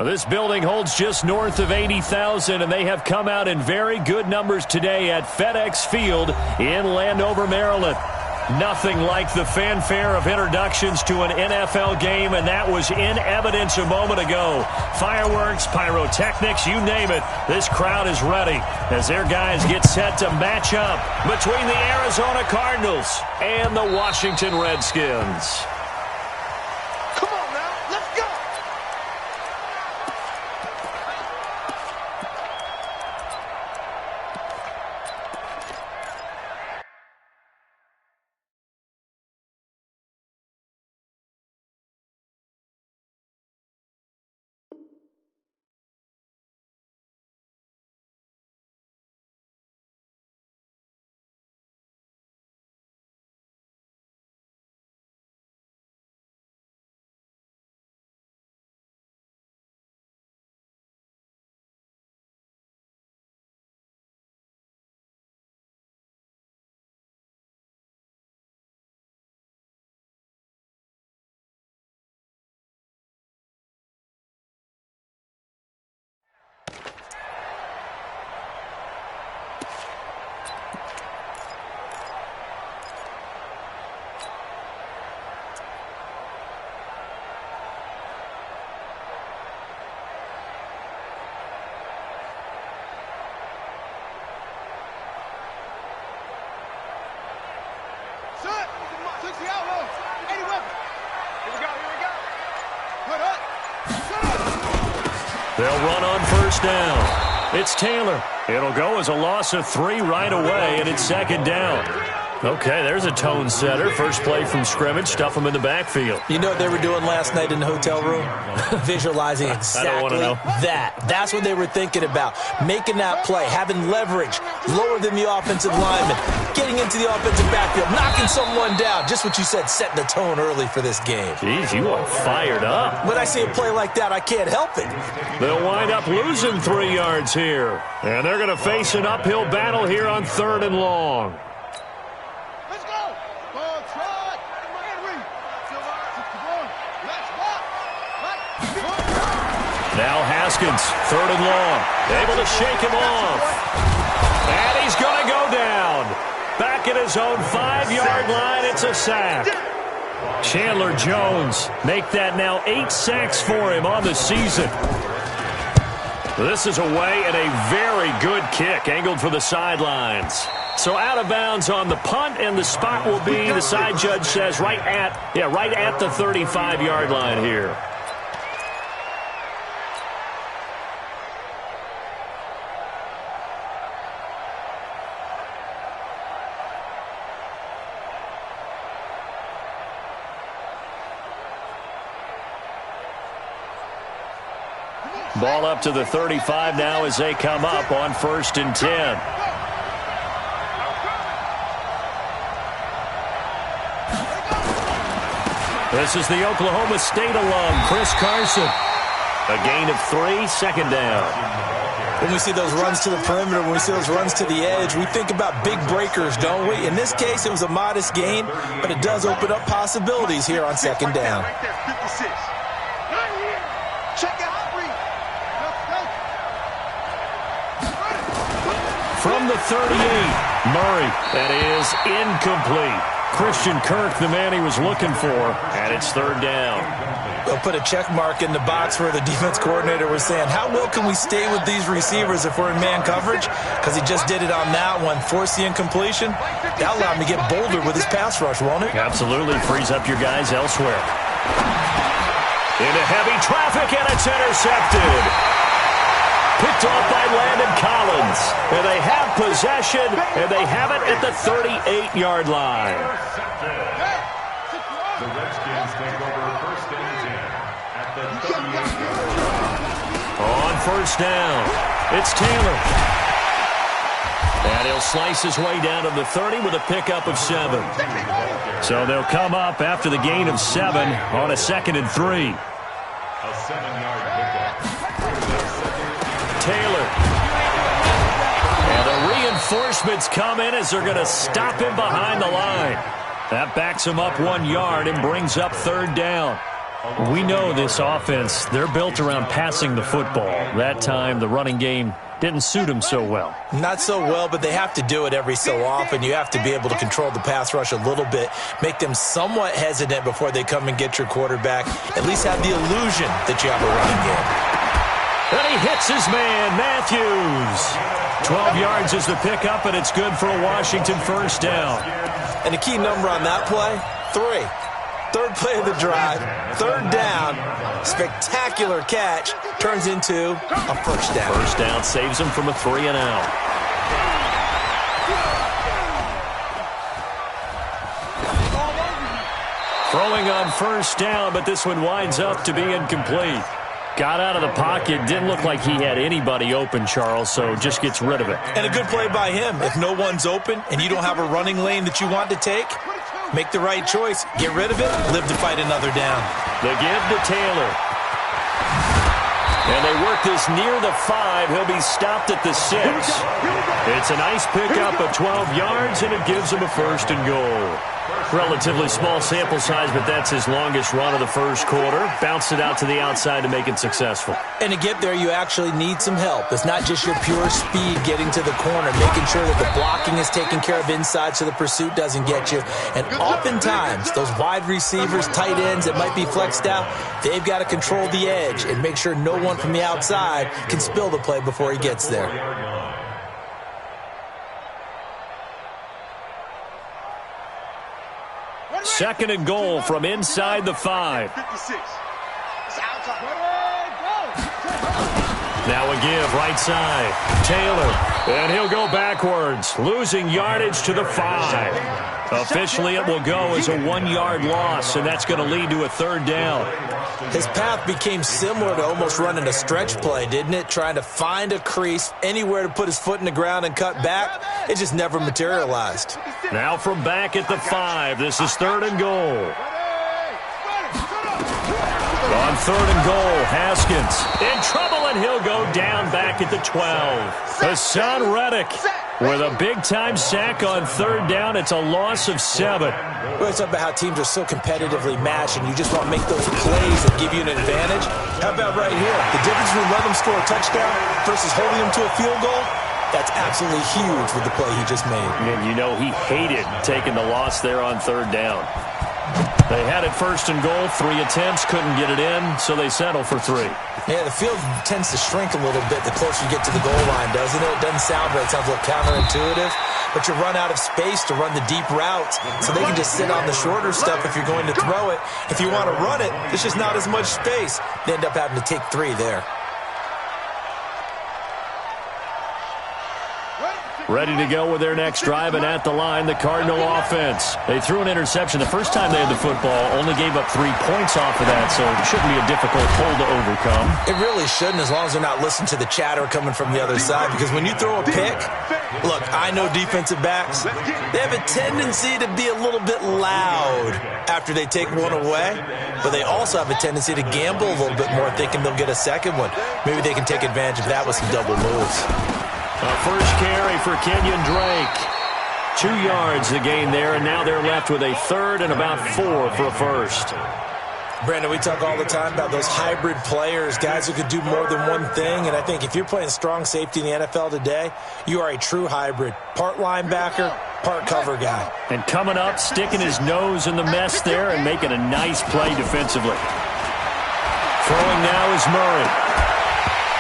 This building holds just north of 80,000, and they have come out in very good numbers today at FedEx Field in Landover, Maryland. Nothing like the fanfare of introductions to an NFL game, and that was in evidence a moment ago. Fireworks, pyrotechnics, you name it. This crowd is ready as their guys get set to match up between the Arizona Cardinals and the Washington Redskins. They'll run on first down. It's Taylor. It'll go as a loss of 3 right away, and it's second down. Okay, there's a tone setter. First play from scrimmage. Stuff them in the backfield. You know what they were doing last night in the hotel room? Visualizing exactly that. That's what they were thinking about. Making that play, having leverage, lower than the offensive lineman, getting into the offensive backfield, knocking someone down. Just what you said, setting the tone early for this game. Jeez, you are fired up. When I see a play like that, I can't help it. They'll wind up losing 3 yards here. And they're going to face an uphill battle here on 3rd and long. Now Haskins, 3rd and long, able to shake him off. And he's going to go down. Back at his own 5-yard line, it's a sack. Chandler Jones make that now 8 sacks for him on the season. This is away and a very good kick, angled for the sidelines. So out of bounds on the punt, and the spot will be, the side judge says, right at the 35-yard line here. Ball up to the 35 now as they come up on 1st and 10. This is the Oklahoma State alum, Chris Carson. A gain of 3, second down. When we see those runs to the perimeter, when we see those runs to the edge, we think about big breakers, don't we? In this case, it was a modest gain, but it does open up possibilities here on 2nd down. From the 38, Murray. That is incomplete. Christian Kirk, the man he was looking for, and it's 3rd down. They'll put a check mark in the box where the defense coordinator was saying, how well can we stay with these receivers if we're in man coverage? Because he just did it on that one, forced the incompletion. That allowed him to get bolder with his pass rush, won't it? Absolutely, frees up your guys elsewhere. Into heavy traffic, and it's intercepted. Picked off by Landon Collins. And they have possession, and they have it at the 38-yard line. The Redskins take over 1st and 10 at the 38-yard line. On 1st down, it's Taylor. And he'll slice his way down to the 30 with a pickup of 7. So they'll come up after the gain of 7 on a 2nd and 3. A 7-yard pickup. Taylor. And the reinforcements come in as they're going to stop him behind the line. That backs him up 1 yard and brings up 3rd down. We know this offense, they're built around passing the football. That time, the running game didn't suit them so well. Not so well, but they have to do it every so often. You have to be able to control the pass rush a little bit, make them somewhat hesitant before they come and get your quarterback, at least have the illusion that you have a running game. And he hits his man, Matthews. 12 yards is the pickup, and it's good for a Washington first down. And the key number on that play, 3. Third play of the drive, third down, spectacular catch, turns into a first down. First down saves him from a 3-and-out. Throwing on first down, but this one winds up to be incomplete. Got out of the pocket, didn't look like he had anybody open, Charles, so just gets rid of it. And a good play by him. If no one's open and you don't have a running lane that you want to take, make the right choice. Get rid of it. Live to fight another down. The give to Taylor. And they work this near the 5. He'll be stopped at the 6. It's a nice pickup of 12 yards, and it gives him a first and goal. Relatively small sample size, but that's his longest run of the first quarter. Bounced it out to the outside to make it successful. And to get there, you actually need some help. It's not just your pure speed getting to the corner, making sure that the blocking is taken care of inside so the pursuit doesn't get you. And oftentimes, those wide receivers, tight ends that might be flexed out, they've got to control the edge and make sure no one from the outside can spill the play before he gets there. Second and goal from inside the 5. Now a give, right side. Taylor, and he'll go backwards, losing yardage to the 5. Officially, it will go as a 1-yard loss, and that's going to lead to a third down. His path became similar to almost running a stretch play, didn't it? Trying to find a crease, anywhere to put his foot in the ground and cut back. It just never materialized. Now from back at the 5, this is third and goal. On third and goal, Haskins in trouble, and he'll go down back at the 12. Hassan Reddick with a big-time sack on third down. It's a loss of 7. We're talking about how teams are so competitively matched, and you just want to make those plays that give you an advantage. How about right here? The difference between letting them score a touchdown versus holding them to a field goal, that's absolutely huge with the play he just made. And you know he hated taking the loss there on third down. They had it first and goal, 3 attempts, couldn't get it in, so they settle for 3. Yeah, the field tends to shrink a little bit the closer you get to the goal line, doesn't it? It doesn't sound right. It sounds a little counterintuitive. But you run out of space to run the deep routes, so they can just sit on the shorter stuff if you're going to throw it. If you want to run it, there's just not as much space. They end up having to take 3 there. Ready to go with their next drive, and at the line, the Cardinal offense. They threw an interception the first time they had the football, only gave up 3 points off of that, so it shouldn't be a difficult hole to overcome. It really shouldn't, as long as they're not listening to the chatter coming from the other side, because when you throw a pick, look, I know defensive backs, they have a tendency to be a little bit loud after they take one away, but they also have a tendency to gamble a little bit more, thinking they'll get a second one. Maybe they can take advantage of that with some double moves. A first carry for Kenyon Drake. 2 yards the gain there, and now they're left with a third and about 4 for a first. Brandon, we talk all the time about those hybrid players, guys who could do more than one thing, and I think if you're playing strong safety in the NFL today, you are a true hybrid. Part linebacker, part cover guy. And coming up, sticking his nose in the mess there and making a nice play defensively. Throwing now is Murray.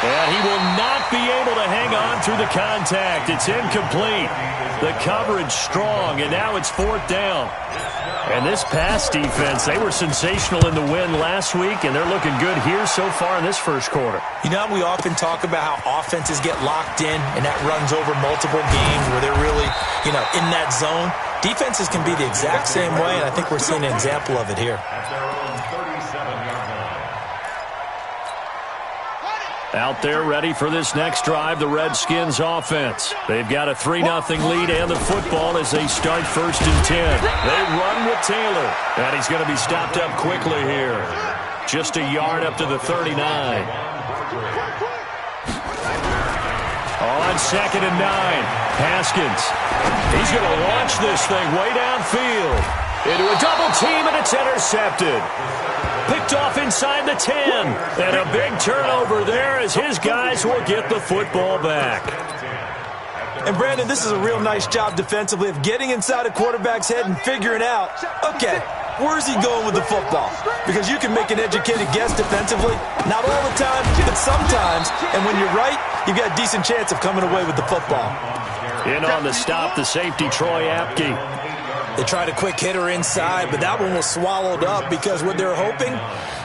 And he will not be able to hang on through the contact. It's incomplete. The coverage strong, and now it's 4th down. And this pass defense, they were sensational in the win last week, and they're looking good here so far in this first quarter. You know, we often talk about how offenses get locked in, and that runs over multiple games where they're really, in that zone. Defenses can be the exact same way, and I think we're seeing an example of it here. Out there ready for this next drive, the Redskins offense. They've got a 3-0 lead and the football as they start 1st and 10. They run with Taylor, and he's going to be stopped up quickly here. Just a yard up to the 39. On 2nd and 9, Haskins. He's going to launch this thing way downfield into a double team, and it's intercepted. Picked off inside the 10. And a big turnover there as his guys will get the football back. And, Brandon, this is a real nice job defensively of getting inside a quarterback's head and figuring out, okay, where's he going with the football? Because you can make an educated guess defensively. Not all the time, but sometimes. And when you're right, you've got a decent chance of coming away with the football. In on the stop, the safety, Troy Apke. They tried a quick hitter inside, but that one was swallowed up because what they're hoping,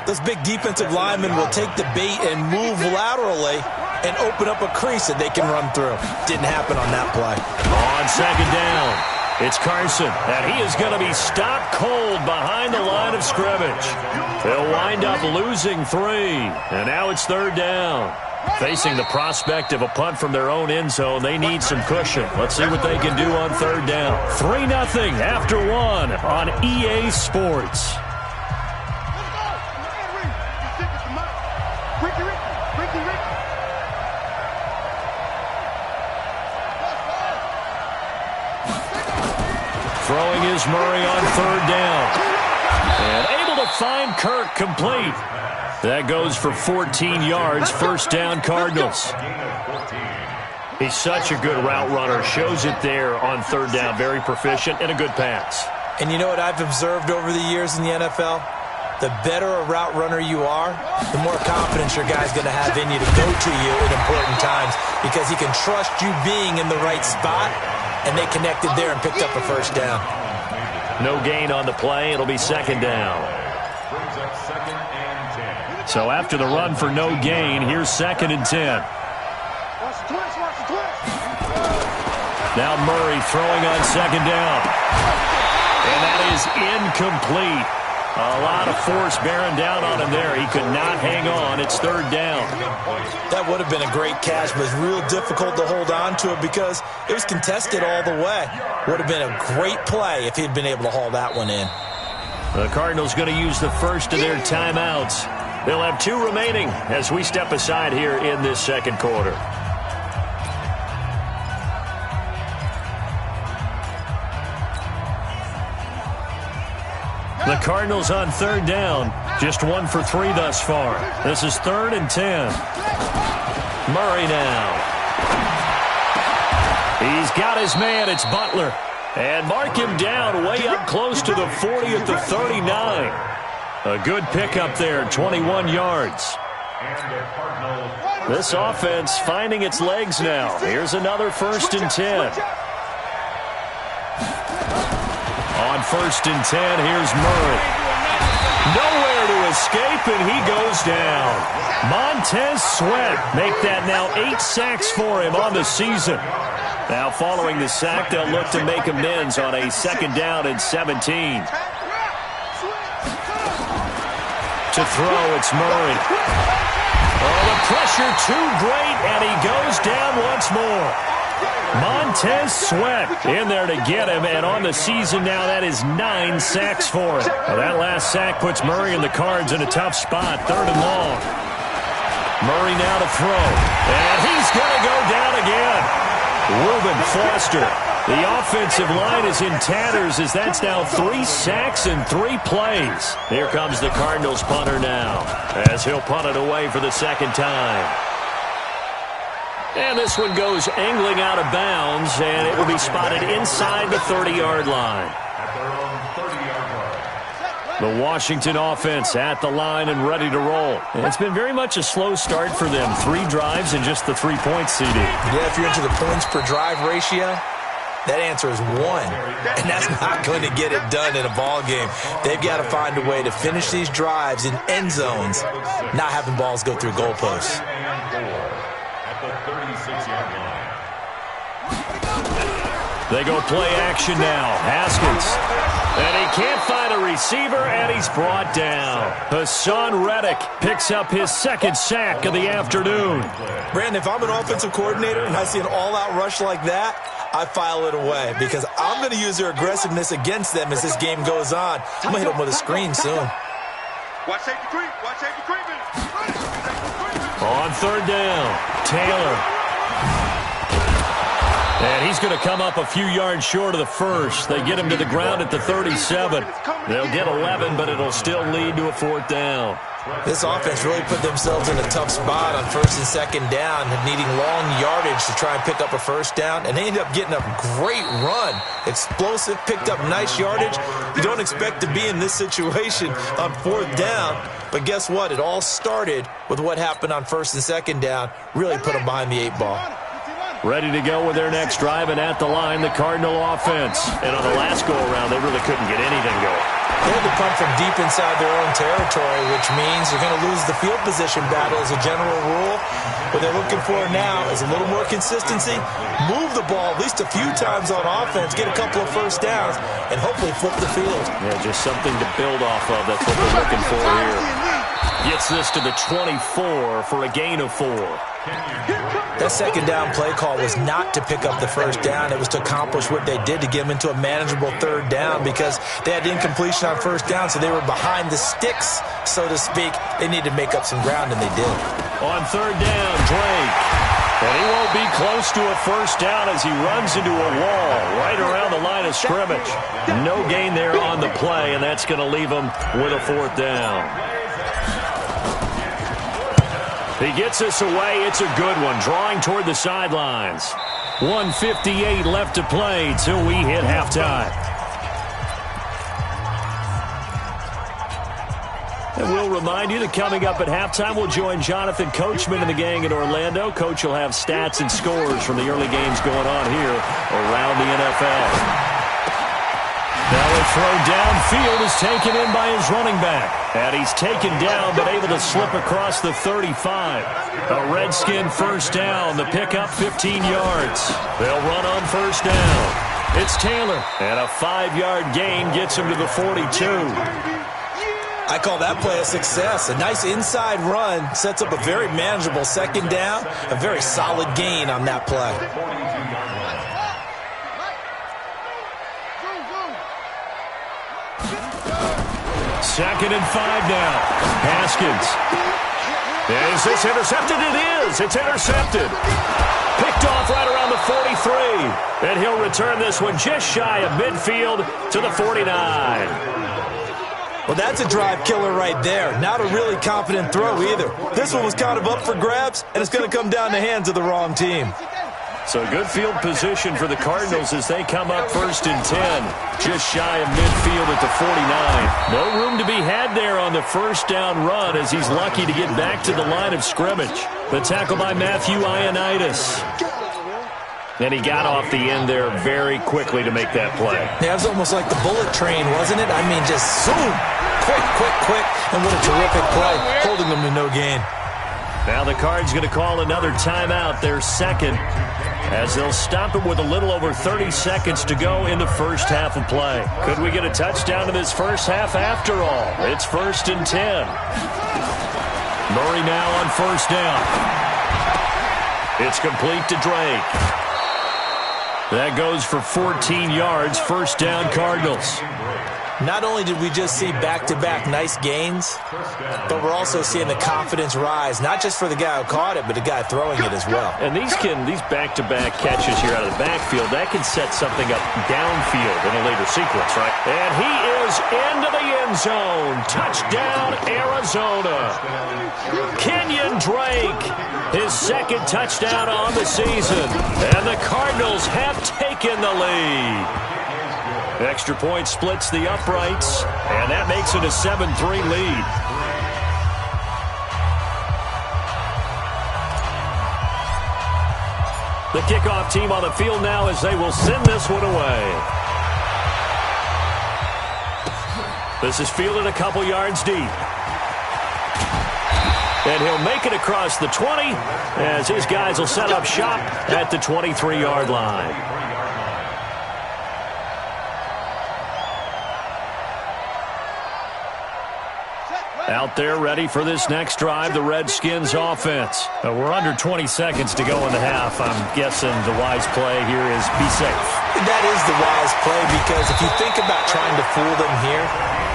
those big defensive linemen will take the bait and move laterally and open up a crease that they can run through. Didn't happen on that play. On second down, it's Carson, and he is going to be stopped cold behind the line of scrimmage. They'll wind up losing 3, and now it's third down. Facing the prospect of a punt from their own end zone, they need some cushion. Let's see what they can do on third down. 3-0 after 1 on EA Sports. Throwing is Murray on third down. And able to find Kirk complete. That goes for 14 yards, first down Cardinals. He's such a good route runner. Shows it there on third down. Very proficient and a good pass. And you know what I've observed over the years in the NFL? The better a route runner you are, the more confidence your guy's going to have in you to go to you at important times because he can trust you being in the right spot, and they connected there and picked up a first down. No gain on the play. It'll be second down. So after the run for no gain, here's 2nd and 10. Now Murray throwing on second down. And that is incomplete. A lot of force bearing down on him there. He could not hang on. It's third down. That would have been a great catch, but it's real difficult to hold on to it because it was contested all the way. Would have been a great play if he'd been able to haul that one in. The Cardinals going to use the first of their timeouts. They'll have 2 remaining as we step aside here in this second quarter. The Cardinals on third down, just 1 for 3 thus far. This is 3rd and 10. Murray now. He's got his man, it's Butler. And mark him down way up close to the 40 at the 39. A good pickup there, 21 yards. This offense finding its legs now. Here's another 1st and 10. On 1st and 10, here's Murray. Nowhere to escape, and he goes down. Montez Sweat make that now 8 sacks for him on the season. Now following the sack, they'll look to make amends on a 2nd down and 17. To throw, it's Murray. Oh, the pressure too great, and he goes down once more. Montez Sweat in there to get him, and on the season now, that is 9 sacks for him. Now, that last sack puts Murray and the Cards in a tough spot, 3rd and long. Murray now to throw, and he's going to go down again. Reuben Foster. The offensive line is in tatters as that's now 3 sacks in 3 plays. Here comes the Cardinals punter now as he'll punt it away for the 2nd time. And this one goes angling out of bounds, and it will be spotted inside the 30-yard line. The Washington offense at the line and ready to roll. It's been very much a slow start for them. 3 drives and just the 3 points, CD. Yeah, if you're into the points per drive ratio, that answer is 1. And that's not going to get it done in a ball game. They've got to find a way to finish these drives in end zones, not having balls go through goalposts. They go play action now. Haskins. And he can't find a receiver, and he's brought down. Hassan Reddick picks up his 2nd sack of the afternoon. Brandon, if I'm an offensive coordinator and I see an all-out rush like that, I file it away because I'm going to use their aggressiveness against them as this game goes on. I'm going to hit them with a screen soon. Watch safety creep. Watch safety creeping. On 3rd down, Taylor. And he's going to come up a few yards short of the first. They get him to the ground at the 37. They'll get 11, but it'll still lead to a 4th down. This offense really put themselves in a tough spot on 1st and 2nd down, needing long yardage to try and pick up a 1st down, and they ended up getting a great run. Explosive, picked up nice yardage. You don't expect to be in this situation on 4th down, but guess what? It all started with what happened on 1st and 2nd down, really put them behind the 8 ball. Ready to go with their next drive, and at the line, the Cardinal offense. And on the last go-around, they really couldn't get anything going. They had to punt from deep inside their own territory, which means you're going to lose the field position battle as a general rule. What they're looking for now is a little more consistency, move the ball at least a few times on offense, get a couple of 1st downs, and hopefully flip the field. Yeah, just something to build off of. That's what they're looking for here. Gets this to the 24 for a gain of 4. That 2nd down play call was not to pick up the 1st down. It was to accomplish what they did, to get them into a manageable 3rd down, because they had incompletion on 1st down, so they were behind the sticks, so to speak. They needed to make up some ground, and they did. On 3rd down, Drake. And he won't be close to a 1st down as he runs into a wall right around the line of scrimmage. No gain there on the play, and that's going to leave him with a 4th down. He gets us away. It's a good one. Drawing toward the sidelines. 1:58 left to play till we hit halftime. And we'll remind you that coming up at halftime, we'll join Jonathan Coachman and the gang in Orlando. Coach will have stats and scores from the early games going on here around the NFL. Now a throw downfield is taken in by his running back. And he's taken down but able to slip across the 35. A Redskin 1st down. The pickup 15 yards. They'll run on 1st down. It's Taylor. And a 5-yard gain gets him to the 42. I call that play a success. A nice inside run sets up a very manageable 2nd down. A very solid gain on that play. 2nd and 5 now. Haskins. Is this intercepted? It is. It's intercepted. Picked off right around the 43. And he'll return this one just shy of midfield to the 49. Well, that's a drive killer right there. Not a really confident throw either. This one was kind of up for grabs, and it's going to come down the hands of the wrong team. So good field position for the Cardinals as they come up 1st and 10. Just shy of midfield at the 49. No room to be had there on the 1st down run as he's lucky to get back to the line of scrimmage. The tackle by Matthew Ioannidis. And he got off the end there very quickly to make that play. Yeah, it was almost like the bullet train, wasn't it? I mean, just zoom. Quick. And what a terrific play, holding them to no gain. Now the Cards going to call another timeout, their 2nd, as they'll stop it with a little over 30 seconds to go in the 1st half of play. Could we get a touchdown in this 1st half after all? It's 1st and 10. Murray now on 1st down. It's complete to Drake. That goes for 14 yards, 1st down Cardinals. Not only did we just see back-to-back nice gains, but we're also seeing the confidence rise, not just for the guy who caught it, but the guy throwing it as well. And these back-to-back catches here out of the backfield, that can set something up downfield in a later sequence, right? And he is into the end zone. Touchdown, Arizona. Kenyon Drake, his 2nd touchdown on the season. And the Cardinals have taken the lead. Extra point splits the uprights, and that makes it a 7-3 lead. The kickoff team on the field now as they will send this one away. This is fielded a couple yards deep. And he'll make it across the 20 as his guys will set up shop at the 23-yard line. Out there ready for this next drive, the Redskins offense. We're under 20 seconds to go in the half. I'm guessing the wise play here is be safe. That is the wise play, because if you think about trying to fool them here,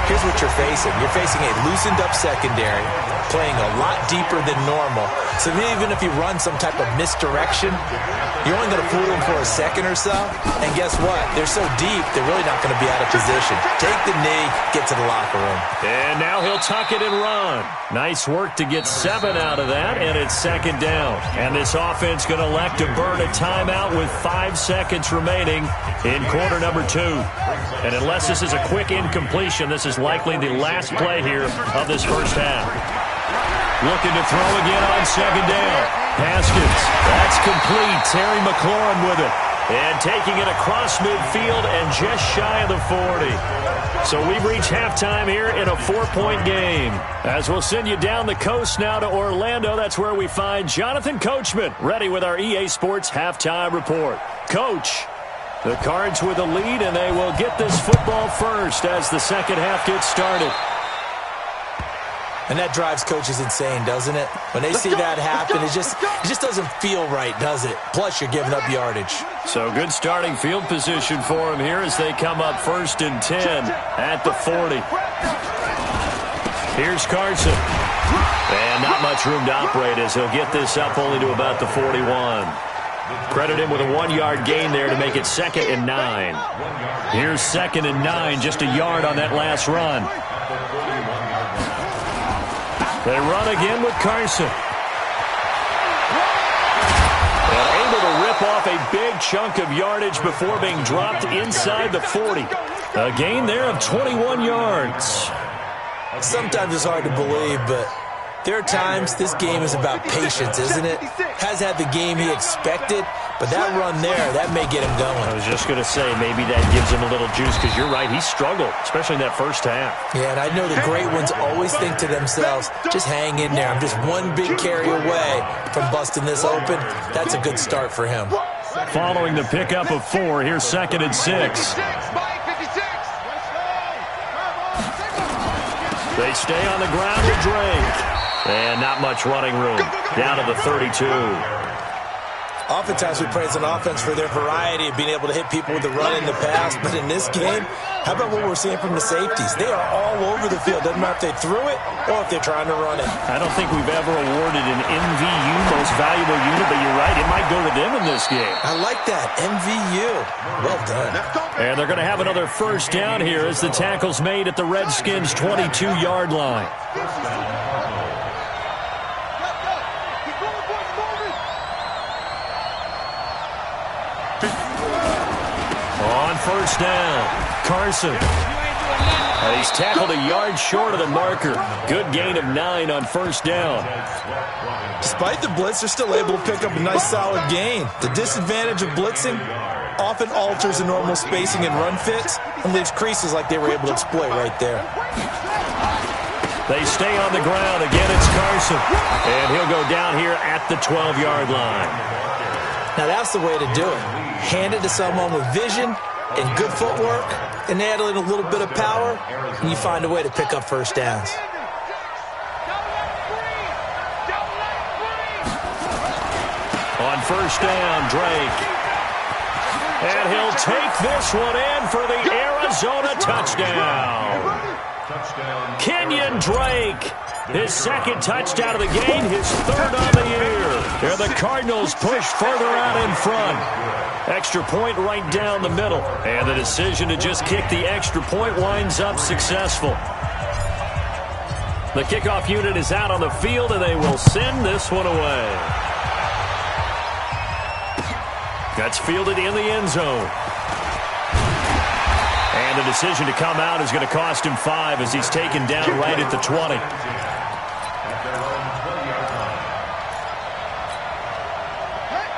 here's what you're facing. You're facing a loosened up secondary, playing a lot deeper than normal. So even if you run some type of misdirection, you're only going to fool them for a second or so. And guess what? They're so deep, they're really not going to be out of position. Take the knee, get to the locker room. And now he'll tuck it and run. Nice work to get 7 out of that, and it's second down. And this offense going to elect to burn a timeout with 5 seconds remaining in quarter number 2. And unless this is a quick incompletion, this is likely the last play here of this first half. Looking to throw again on second down. Haskins, that's complete. Terry McLaurin with it. And taking it across midfield and just shy of the 40. So we've reached halftime here in a 4-point game. As we'll send you down the coast now to Orlando, that's where we find Jonathan Coachman ready with our EA Sports halftime report. Coach, the Cards with the lead, and they will get this football first as the second half gets started. And that drives coaches insane, doesn't it? When they see that happen, it just doesn't feel right, does it? Plus, you're giving up yardage. So good starting field position for them here as they come up 1st and 10 at the 40. Here's Carson. And not much room to operate as he'll get this up only to about the 41. Credit him with a 1-yard gain there to make it 2nd and 9. Here's 2nd and 9, just a yard on that last run. They run again with Carson. And able to rip off a big chunk of yardage before being dropped inside the 40. A gain there of 21 yards. Sometimes it's hard to believe, but there are times this game is about patience, isn't it? Has had the game he expected, but that run there, that may get him going. I was just going to say, maybe that gives him a little juice, because you're right, he struggled, especially in that first half. Yeah, and I know the great ones always think to themselves, just hang in there. I'm just one big carry away from busting this open. That's a good start for him. Following the pickup of 4, here's 2nd and 6. They stay on the ground with Drake. And not much running room. Down to the 32. Oftentimes we praise an offense for their variety of being able to hit people with the run in the pass. But in this game, how about what we're seeing from the safeties? They are all over the field. Doesn't matter if they threw it or if they're trying to run it. I don't think we've ever awarded an MVU, most valuable unit, but you're right, it might go to them in this game. I like that, MVU. Well done. And they're going to have another first down here as the tackle's made at the Redskins' 22-yard line. On first down, Carson. And he's tackled a yard short of the marker. Good gain of 9 on first down. Despite the blitz, they're still able to pick up a nice solid gain. The disadvantage of blitzing often alters the normal spacing and run fits and leaves creases like they were able to exploit right there. They stay on the ground. Again, it's Carson. And he'll go down here at the 12-yard line. Now that's the way to do it. Hand it to someone with vision and good footwork, and add in a little bit of power, and you find a way to pick up first downs. On first down, Drake. And he'll take this one in for the Arizona touchdown. Kenyon Drake. His 2nd touchdown of the game, his 3rd on the year. And the Cardinals push further out in front. Extra point right down the middle. And the decision to just kick the extra point winds up successful. The kickoff unit is out on the field, and they will send this one away. That's fielded in the end zone. And the decision to come out is going to cost him 5 as he's taken down right at the 20.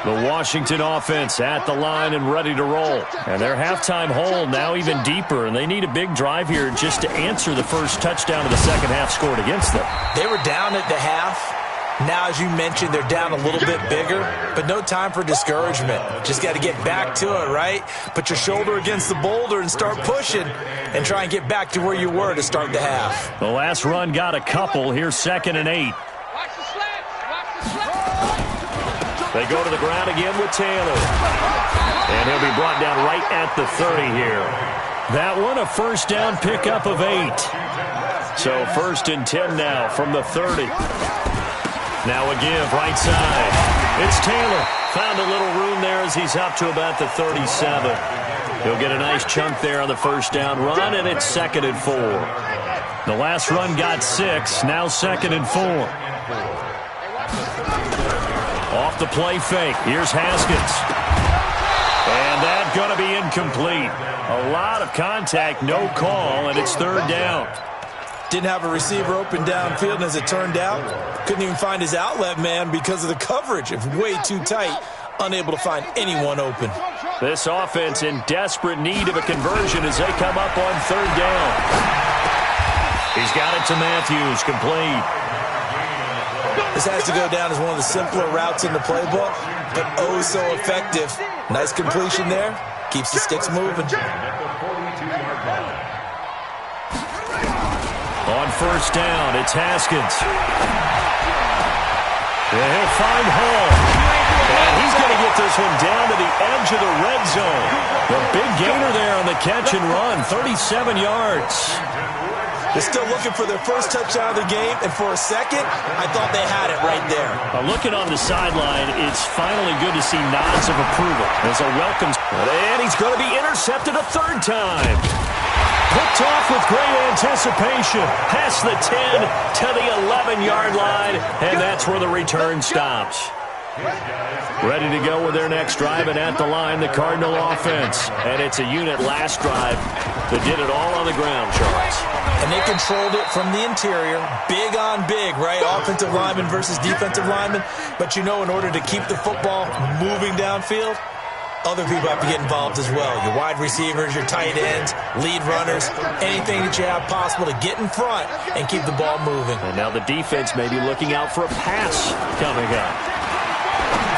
The Washington offense at the line and ready to roll. And their halftime hole now even deeper, and they need a big drive here just to answer the first touchdown of the second half scored against them. They were down at the half. Now, as you mentioned, they're down a little bit bigger, but no time for discouragement. Just got to get back to it, right? Put your shoulder against the boulder and start pushing and try and get back to where you were to start the half. The last run got a couple. Here's 2nd and 8. They go to the ground again with Taylor. And he'll be brought down right at the 30 here. That one, a first down pickup of 8. So 1st and 10 now from the 30. Now a give right side. It's Taylor. Found a little room there as he's up to about the 37. He'll get a nice chunk there on the first down run, and it's 2nd and 4. The last run got 6, now 2nd and 4. Off the play fake. Here's Haskins. And that's going to be incomplete. A lot of contact, no call, and it's 3rd down. Didn't have a receiver open downfield, and as it turned out, couldn't even find his outlet man because of the coverage. It's way too tight, unable to find anyone open. This offense in desperate need of a conversion as they come up on 3rd down. He's got it to Matthews, complete. This has to go down as one of the simpler routes in the playbook, but oh so effective. Nice completion there. Keeps the sticks moving. On 1st down, it's Haskins. Yeah, he'll find Hall. And he's going to get this one down to the edge of the red zone. The big gainer there on the catch and run, 37 yards. They're still looking for their first touchdown of the game, and for a second, I thought they had it right there. Looking on the sideline, it's finally good to see nods of approval. There's a welcome. And he's going to be intercepted a 3rd time. Picked off with great anticipation. Past the 10 to the 11-yard line, and that's where the return stops. Ready to go with their next drive, and at the line, the Cardinal offense. And it's a unit last drive that did it all on the ground, Charles. And they controlled it from the interior. Big on big, right? Offensive lineman versus defensive lineman. But you know, in order to keep the football moving downfield, other people have to get involved as well. Your wide receivers, your tight ends, lead runners, anything that you have possible to get in front and keep the ball moving. And now the defense may be looking out for a pass coming up.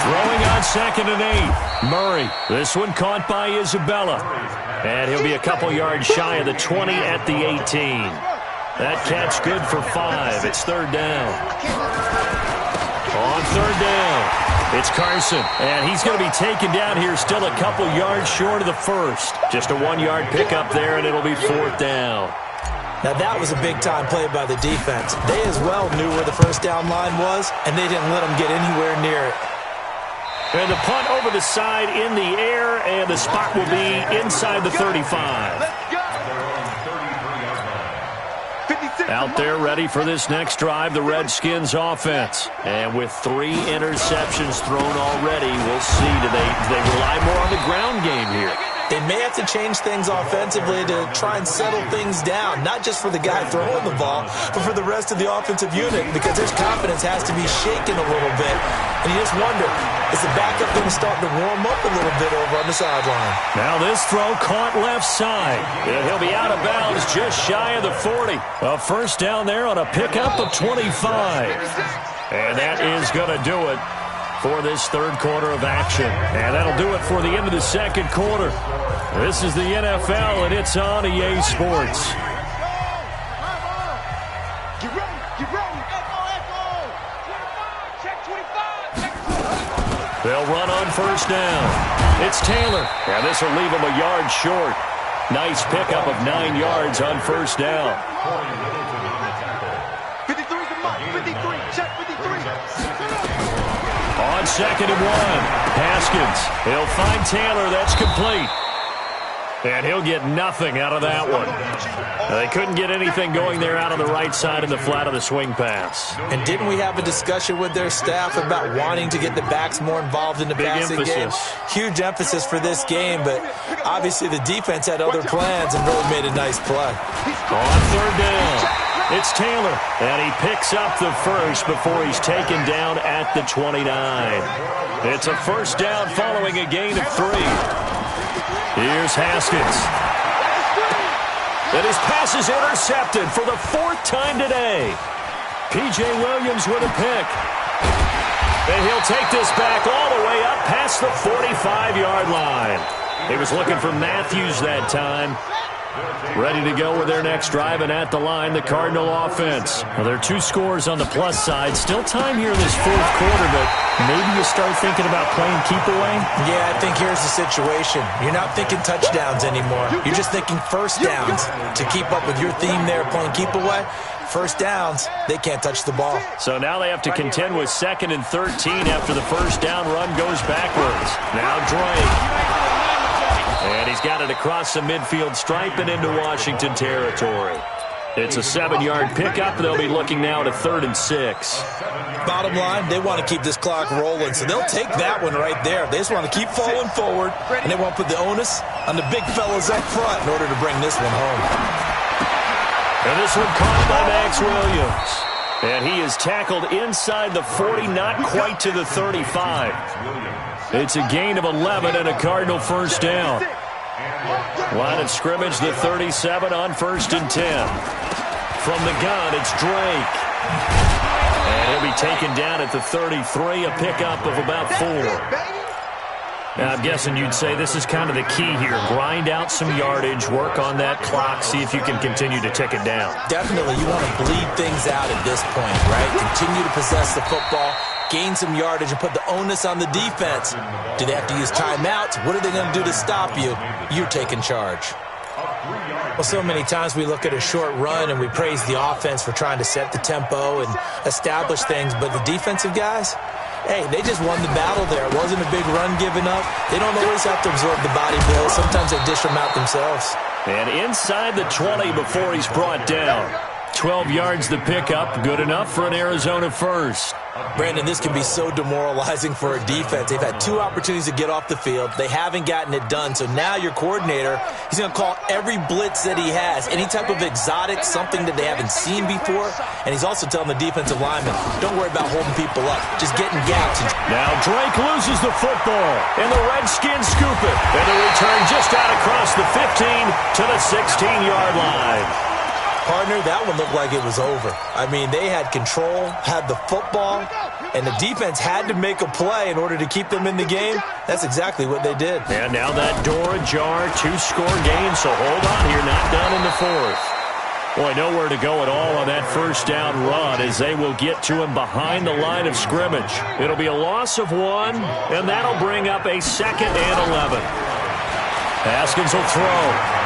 Throwing on 2nd and 8. Murray. This one caught by Isabella. And he'll be a couple yards shy of the 20 at the 18. That catch good for 5. It's 3rd down. On 3rd down, it's Carson. And he's going to be taken down here still a couple yards short of the 1st. Just a 1-yard pickup there, and it'll be 4th down. Now that was a big-time play by the defense. They as well knew where the first down line was, and they didn't let them get anywhere near it. And the punt over the side in the air, and the spot will be inside the 35. Out there ready for this next drive, the Redskins offense. And with 3 interceptions thrown already, we'll see. Do they rely more on the ground game here? They may have to change things offensively to try and settle things down, not just for the guy throwing the ball, but for the rest of the offensive unit, because their confidence has to be shaken a little bit. And you just wonder, is the backup going to start to warm up a little bit over on the sideline? Now this throw caught left side. And he'll be out of bounds just shy of the 40. A first down there on a pickup of 25. And that is going to do it for this 3rd quarter of action. And that'll do it for the end of the 2nd quarter. This is the NFL, and it's on EA Sports. Get ready, get ready. Echo. 25, check 25. They'll run on first down. It's Taylor. And this will leave him a yard short. Nice pickup of 9 yards on first down. 53's the mark. 53, check 53. On 2nd and 1, Haskins. He'll find Taylor. That's complete. And he'll get nothing out of that one. They couldn't get anything going there out on the right side in the flat of the swing pass. And didn't we have a discussion with their staff about wanting to get the backs more involved in the passing game? Huge emphasis for this game, but obviously the defense had other plans and really made a nice play. On 3rd down, it's Taylor. And he picks up the first before he's taken down at the 29. It's a first down following a gain of 3. Here's Haskins. And his pass is intercepted for the 4th time today. P.J. Williams with a pick. And he'll take this back all the way up past the 45-yard line. He was looking for Matthews that time. Ready to go with their next drive, and at the line, the Cardinal offense. Well, there are 2 scores on the plus side. Still time here in this 4th quarter, but maybe you start thinking about playing keep away? Yeah, I think here's the situation. You're not thinking touchdowns anymore. You're just thinking first downs. To keep up with your theme there, playing keep away, first downs, they can't touch the ball. So now they have to contend with 2nd and 13 after the first down run goes backwards. Now Drake. And he's got it across the midfield stripe and into Washington territory. It's a 7-yard pickup. They'll be looking now to 3rd and 6. Bottom line, they want to keep this clock rolling, so they'll take that one right there. They just want to keep falling forward, and they want to put the onus on the big fellas up front in order to bring this one home. And this one caught by Max Williams. And he is tackled inside the 40, not quite to the 35. It's a gain of 11 and a Cardinal first down. Line of scrimmage, the 37 on 1st and 10. From the gun, it's Drake. And he'll be taken down at the 33, a pickup of about 4. Now, I'm guessing you'd say this is kind of the key here. Grind out some yardage, work on that clock, see if you can continue to tick it down. Definitely, you want to bleed things out at this point, right? Continue to possess the football, gain some yardage, and put the onus on the defense. Do they have to use timeouts? What are they going to do to stop you? You're taking charge. Well, so many times we look at a short run and we praise the offense for trying to set the tempo and establish things, but the defensive guys, hey, they just won the battle there. It wasn't a big run given up. They don't always have to absorb the body blows. Sometimes they dish them out themselves. And inside the 20 before he's brought down. 12 yards the pickup, good enough for an Arizona first. Brandon, this can be so demoralizing for a defense. They've had 2 opportunities to get off the field. They haven't gotten it done. So now your coordinator, he's going to call every blitz that he has, any type of exotic, something that they haven't seen before. And he's also telling the defensive lineman, don't worry about holding people up, just getting gaps. Now Drake loses the football, and the Redskins scoop it. And the return just out across the 15 to the 16-yard line. Partner, that one looked like it was over. I mean, they had control, had the football, and the defense had to make a play in order to keep them in the game. That's exactly what they did. And now that door ajar, 2-score game, so hold on here, not done in the 4th. Boy, nowhere to go at all on that first down run as they will get to him behind the line of scrimmage. It'll be a loss of 1, and that'll bring up a 2nd and 11. Haskins will throw.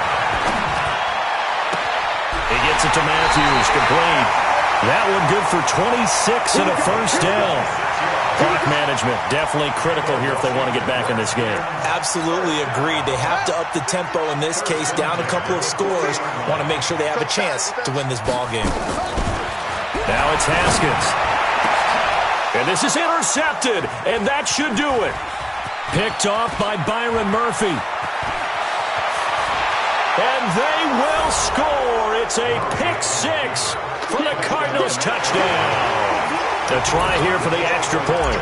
He gets it to Matthews, complete. That one good for 26 and a first down. Clock management definitely critical here if they want to get back in this game. Absolutely agreed. They have to up the tempo in this case, down a couple of scores. Want to make sure they have a chance to win this ball game. Now it's Haskins. And this is intercepted, and that should do it. Picked off by Byron Murphy. And they will score. It's a pick-6 for the Cardinals touchdown. The try here for the extra point.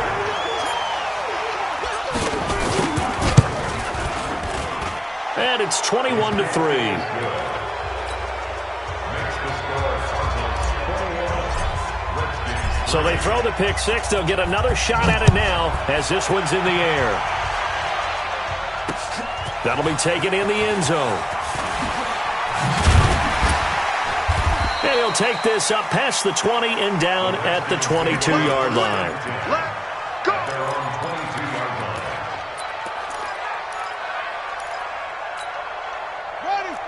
And it's 21-3. So they throw the pick-6. They'll get another shot at it now as this one's in the air. That'll be taken in the end zone. And he'll take this up past the 20 and down at the 22-yard line.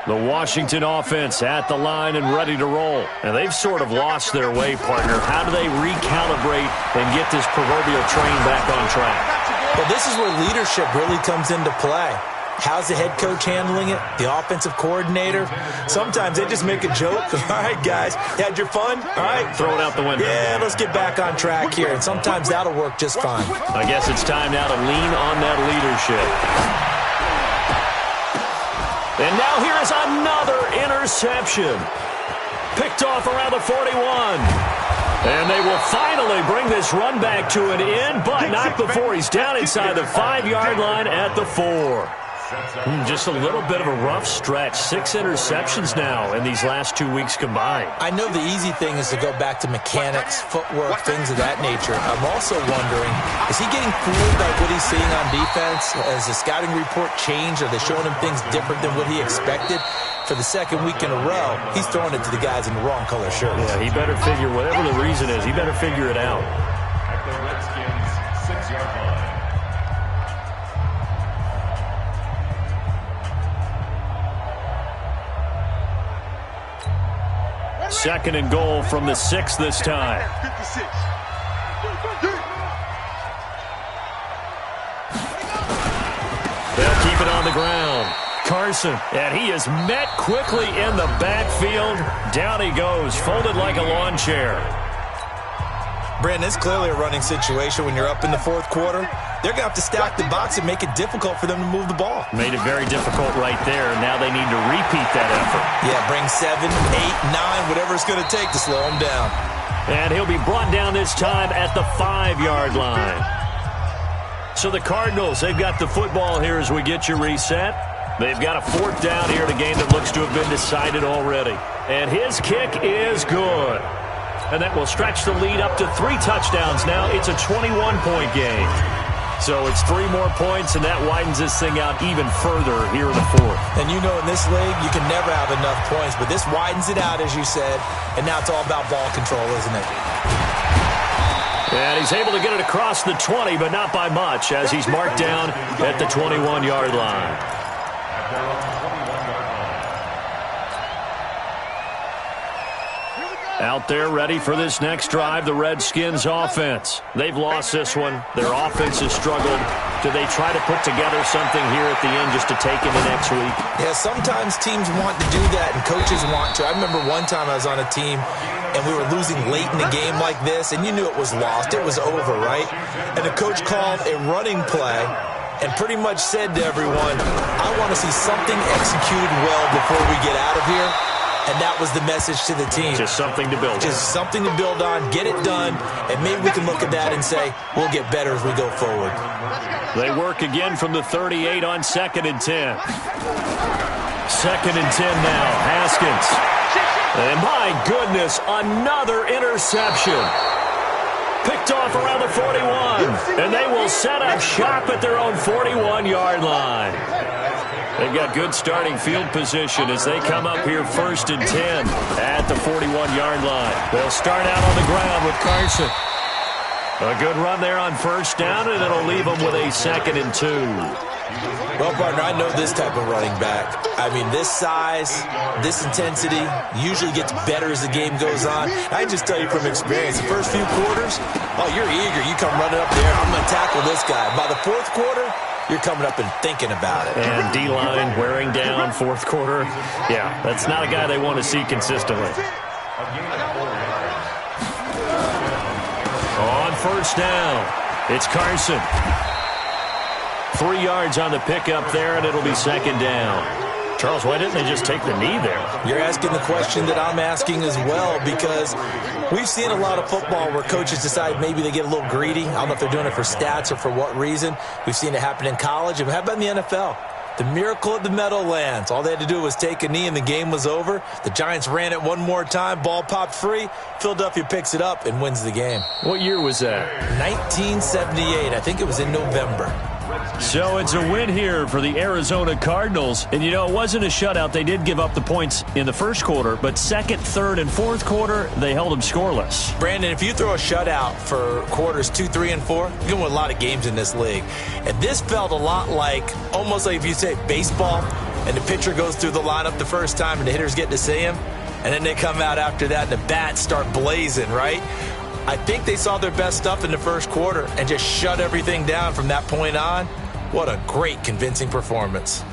The Washington offense at the line and ready to roll. And they've sort of lost their way, partner. How do they recalibrate and get this proverbial train back on track? Well, this is where leadership really comes into play. How's the head coach handling it? The offensive coordinator? Sometimes they just make a joke. All right, guys, you had your fun? All right. Throw it out the window. Yeah, let's get back on track here. And sometimes that'll work just fine. I guess it's time now to lean on that leadership. And now here is another interception. Picked off around the 41. And they will finally bring this run back to an end, but not before he's down inside the 5-yard line at the 4. Just a little bit of a rough stretch. 6 interceptions now in these last 2 weeks combined. I know the easy thing is to go back to mechanics, footwork, things of that nature. I'm also wondering, is he getting fooled by what he's seeing on defense? Has the scouting report changed? Are they showing him things different than what he expected? for the second week in a row, he's throwing it to the guys in the wrong color shirts. Yeah, he better figure, whatever the reason is, he better figure it out. At the Redskins' 6-yard line. Second and goal from the 6 this time. 56. They'll keep it on the ground. Carson, and he is met quickly in the backfield. Down he goes, folded like a lawn chair. Brandon, it's clearly a running situation when you're up in the fourth quarter. They're going to have to stack the box and make it difficult for them to move the ball. Made it very difficult right there. Now they need to repeat that effort. Yeah, bring 7, 8, 9, whatever it's going to take to slow him down. And he'll be brought down this time at the 5-yard line. So the Cardinals, they've got the football here as we get you reset. They've got a fourth down here in a game that looks to have been decided already. And his kick is good. And that will stretch the lead up to 3 touchdowns now. It's a 21-point game. So it's 3 more points, and that widens this thing out even further here in the fourth. And you know in this league, you can never have enough points, but this widens it out, as you said, and now it's all about ball control, isn't it? And he's able to get it across the 20, but not by much, as he's marked down at the 21-yard line. Out there ready for this next drive, the Redskins offense. They've lost this one. Their offense has struggled. Do they try to put together something here at the end just to take into next week? Yeah, sometimes teams want to do that and coaches want to. I remember one time I was on a team and we were losing late in the game like this, and you knew it was lost. It was over, right? And the coach called a running play and pretty much said to everyone, I want to see something executed well before we get out of here. And that was the message to the team. Just something to build on. Just something to build on, get it done, and maybe we can look at that and say, we'll get better as we go forward. They work again from the 38 on 2nd and 10. 2nd and 10 now, Haskins. And my goodness, another interception. Picked off around the 41. And they will set up shop at their own 41-yard line. They've got good starting field position as they come up here 1st and 10 at the 41-yard line. They'll start out on the ground with Carson. A good run there on 1st down, and it'll leave them with a 2nd and 2. Well, partner, I know this type of running back. I mean, this size, this intensity usually gets better as the game goes on. I can just tell you from experience, the first few quarters, oh, you're eager. You come running up there, I'm going to tackle this guy. By the 4th quarter, you're coming up and thinking about it. And D-line wearing down 4th quarter. Yeah, that's not a guy they want to see consistently. On 1st down, it's Carson. 3 yards on the pickup there, and it'll be 2nd down. Charles, why didn't they just take the knee there? You're asking the question that I'm asking as well, because we've seen a lot of football where coaches decide maybe they get a little greedy. I don't know if they're doing it for stats or for what reason. We've seen it happen in college. And how about in the NFL? The miracle of the Meadowlands. All they had to do was take a knee and the game was over. The Giants ran it one more time. Ball popped free. Philadelphia picks it up and wins the game. What year was that? 1978. I think it was in November. So it's a win here for the Arizona Cardinals. And, you know, it wasn't a shutout. They did give up the points in the 1st quarter, but 2nd, 3rd, and 4th quarter, they held them scoreless. Brandon, if you throw a shutout for quarters 2, 3, and 4, you're going to win a lot of games in this league. And this felt a lot like, almost like if you say baseball, and the pitcher goes through the lineup the first time and the hitters get to see him, and then they come out after that and the bats start blazing, right? I think they saw their best stuff in the 1st quarter and just shut everything down from that point on. What a great, convincing performance.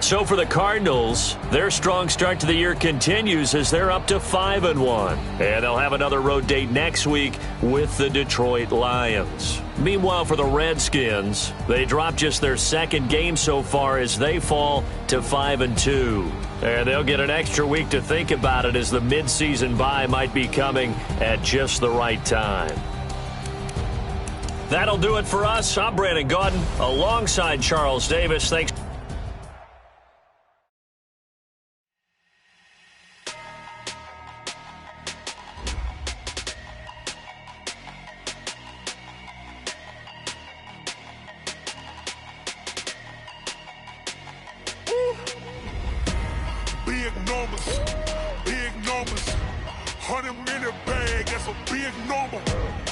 So for the Cardinals, their strong start to the year continues as they're up to 5-1. And they'll have another road date next week with the Detroit Lions. Meanwhile, for the Redskins, they dropped just their 2nd game so far as they fall to 5-2. And they'll get an extra week to think about it as the midseason bye might be coming at just the right time. That'll do it for us. I'm Brandon Gaudin alongside Charles Davis. Thanks. big numbers, big numbers. 100 minute bag, that's a big number.